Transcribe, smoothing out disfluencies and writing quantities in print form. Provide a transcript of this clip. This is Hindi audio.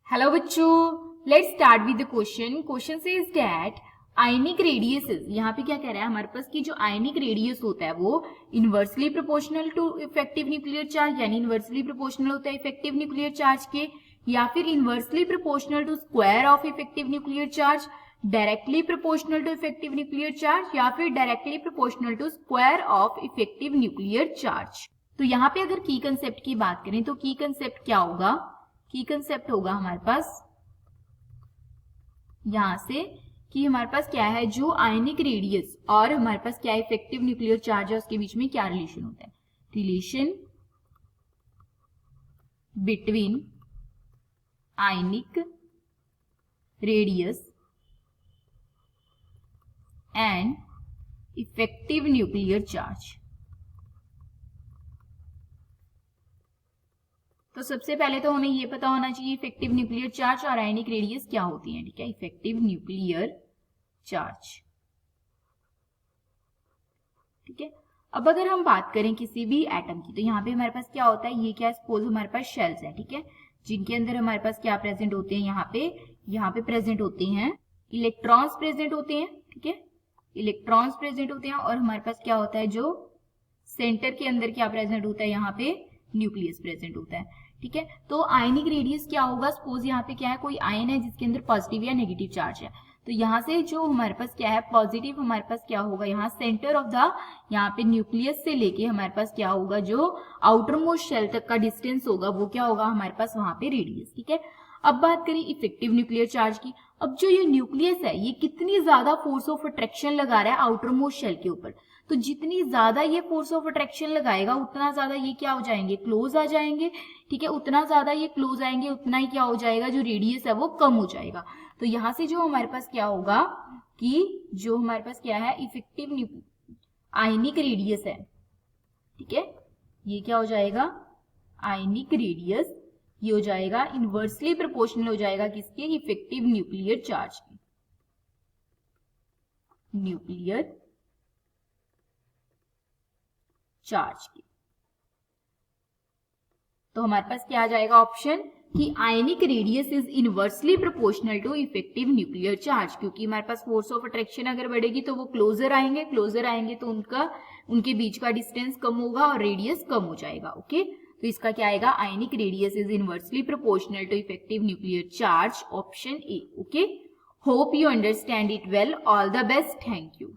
हेलो बच्चों, let's start with the question. Question says that ionic radiuses, यहाँ पे क्या कह रहा है हमारे पास कि जो आयनिक रेडियस होता है वो inversely proportional to effective nuclear charge, यानी इनवर्सली प्रोपोर्शनल होता है इफेक्टिव न्यूक्लियर चार्ज के, या फिर inversely proportional to square of effective nuclear charge, directly proportional to effective nuclear charge, या फिर directly proportional to square of effective nuclear charge. तो यहाँ पे अगर की कंसेप्ट की बात करें तो की कंसेप्ट क्या होगा? की कंसेप्ट होगा हमारे पास यहां से कि हमारे पास क्या है, जो आयनिक रेडियस और हमारे पास क्या है इफेक्टिव न्यूक्लियर चार्ज है, उसके बीच में क्या रिलेशन होता है? Relation between ionic radius and effective nuclear charge. तो सबसे पहले तो हमें ये पता होना चाहिए इफेक्टिव न्यूक्लियर चार्ज और आयनिक रेडियस क्या होती है। ठीक है, इफेक्टिव न्यूक्लियर चार्ज। ठीक है, अब अगर हम बात करें किसी भी एटम की, तो यहाँ पे हमारे पास क्या होता है, ये क्या सपोज हमारे पास शेल्स है, ठीक है, जिनके अंदर हमारे पास क्या प्रेजेंट होते हैं, यहाँ पे प्रेजेंट होते हैं इलेक्ट्रॉन्स प्रेजेंट होते हैं। ठीक है, इलेक्ट्रॉन्स प्रेजेंट होते हैं और हमारे पास क्या होता है, जो सेंटर के अंदर क्या प्रेजेंट होता है, यहाँ पे न्यूक्लियस प्रेजेंट होता है। ठीक है, तो आयनिक रेडियस क्या होगा? सपोज यहाँ पे क्या है, कोई आयन है जिसके अंदर पॉजिटिव या नेगेटिव चार्ज है, तो यहाँ से जो हमारे पास क्या है पॉजिटिव, हमारे पास क्या होगा यहाँ सेंटर ऑफ द, यहाँ पे न्यूक्लियस से लेके हमारे पास क्या होगा, जो आउटर मोस्ट शेल तक का डिस्टेंस होगा वो क्या होगा हमारे पास वहां पे रेडियस। ठीक है, अब बात करें इफेक्टिव न्यूक्लियर चार्ज की। अब जो ये न्यूक्लियस है ये कितनी ज्यादा फोर्स ऑफ अट्रैक्शन लगा रहा है आउटर मोस्ट शेल के ऊपर, तो जितनी ज्यादा ये फोर्स ऑफ अट्रैक्शन लगाएगा उतना ज्यादा ये क्या हो जाएंगे, क्लोज आ जाएंगे। ठीक है, उतना ज्यादा ये क्लोज आएंगे उतना ही क्या हो जाएगा, जो रेडियस है वो कम हो जाएगा। तो यहां से जो हमारे पास क्या होगा कि जो हमारे पास क्या है इफेक्टिव आयनिक रेडियस है, ठीक है, ये क्या हो जाएगा आयनिक रेडियस, ये हो जाएगा इनवर्सली प्रोपोर्शनल हो जाएगा किसके, इफेक्टिव न्यूक्लियर चार्ज के, न्यूक्लियर चार्ज की। तो हमारे पास क्या आ जाएगा ऑप्शन कि ionic radius is inversely proportional to effective nuclear charge, क्योंकि हमारे पास फोर्स ऑफ अट्रैक्शन अगर बढ़ेगी तो वो क्लोजर आएंगे तो उनके बीच का डिस्टेंस कम होगा और रेडियस कम हो जाएगा। ओके, तो इसका क्या आएगा, ionic radius is inversely proportional to effective nuclear charge, option A. Okay, hope you understand it well, all the best, thank you.